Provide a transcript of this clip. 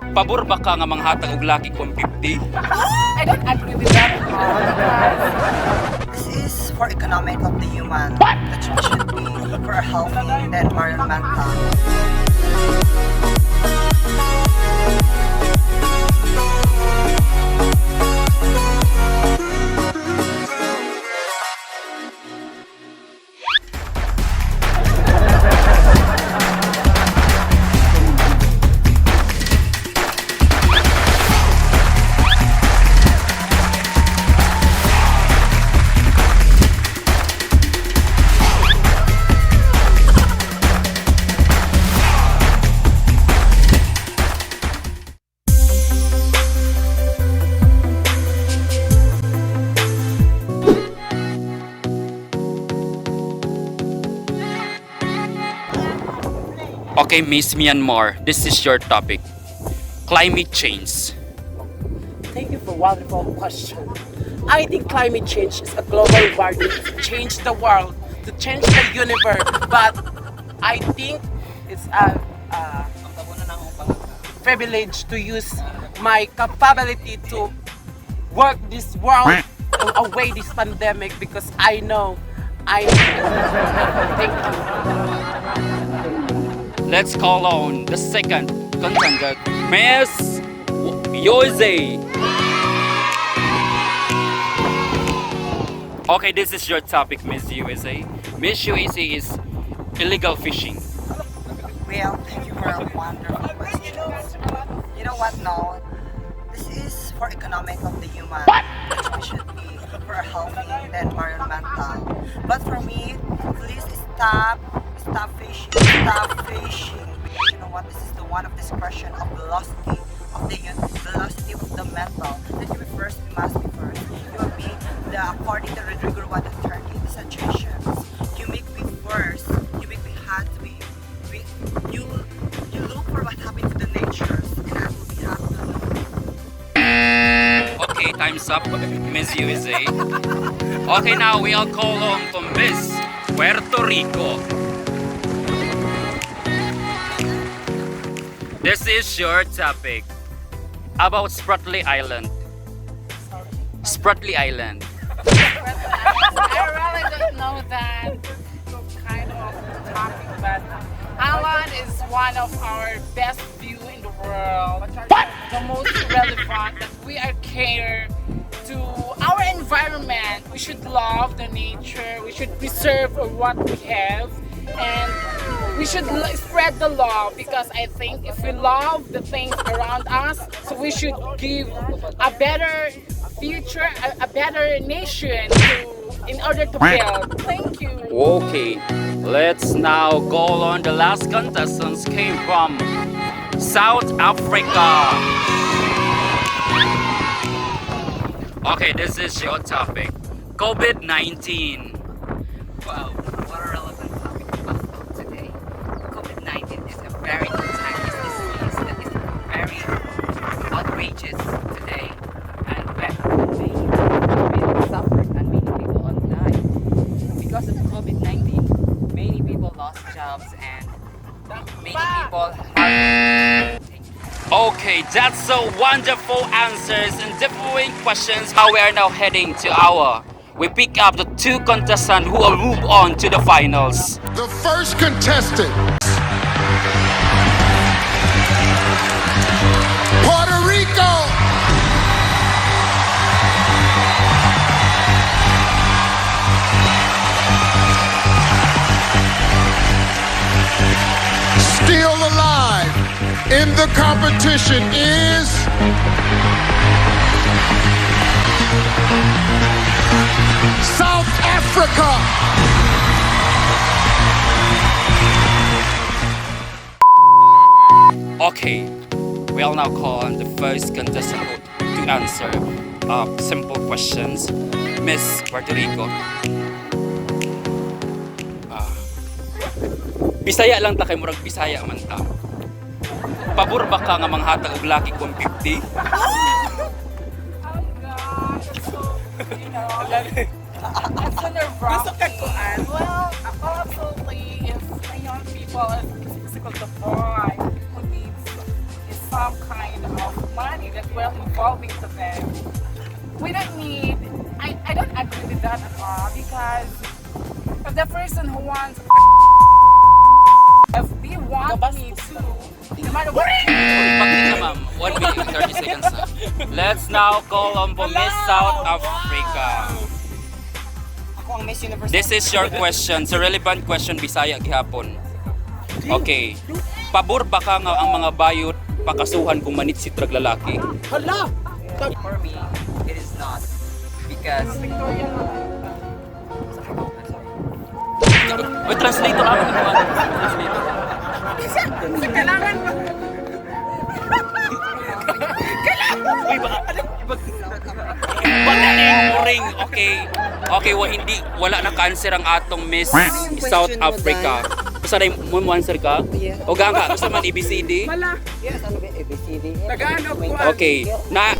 Pabor ba ka nga manghatag og laki kung 50? I don't agree with that at all because This is for economic of the human. That should be for a healthy and environmental. Okay, Miss Myanmar, this is your topic. Climate change. thank you for wonderful question. I think climate change is a global warming to change the world, to change the universe. But I think it's a privilege to use my capability to work this world away this pandemic because I know I need it. Thank you. Let's call on the second contender, Miss Yose. Okay, this is your topic, Miss USA. Miss USA is illegal fishing. Well, thank you for a wonderful question. You know what, no? This is for economic of the human. Which should be for a healthy and environmental. But for me, please stop fishing. Stop fishing. Because you know what? This is the one of discretion of velocity of the velocity of the mental. That you first, we must be first. You will be the according to Rodrigo 130 the suggestions. You make me first. You make me happy. You look for what happened to the natures, and I will be happy. Okay, time's up, Miss USA. Okay, now we all call on to Miss Puerto Rico. This is your topic about Spratly Island. Spratly Island. I really don't know that kind of topic, but Island is one of our best view in the world. The most relevant that we are care to our environment. We should love the nature. We should preserve what we have, and we should spread the love because I think if we love the things around us, so we should give a better future, a better nation in order to build. Thank you. Okay, let's now call on the last contestants came from South Africa. Okay, this is your topic. COVID-19. Wow, what a relevant topic to talk about today. COVID-19 is a very contagious disease that is very outrageous today, and where many people suffered and many people died. Because of COVID-19, many people lost jobs and many people have. Okay, that's so wonderful answers and different questions. How we are now heading to our. We pick up the two contestants who will move on to the finals. The first contestant, Puerto Rico. Still alive in the competition is South Africa. Okay, we'll now call on the first contestant to answer simple questions. Miss Puerto Rico. Bisaya lang ta kay murag Bisaya man ta. Pabor ba ka nga manghatag og laki kung 50? It's a nerve-wracking. Well, absolutely, if young people is difficult to find who needs is some kind of money that we're involving to them. We don't need, I don't agree with that at all, because if the person who wants, if they want me to, no matter what, Pakita ma'am, 1 minute 30 seconds na. Let's now call on po Miss South Africa. Ako ang Miss Universe. This is your question, sa relevant question Bisaya gihapon. Okay. Pabor ba ka nga ang mga bayot pakasuhan kung manitsit rag lalaki? For me, it is not. Because May translator ako nito. Translator. kailangan mo. Uy, baka ring. Okay. Okay, wala na cancer ang atong Miss South Africa. Gusto na mo answer ka? O ganga, gusto man ABCD? Wala. Yes, ano ba ABCD? Tagalog po. Okay. Na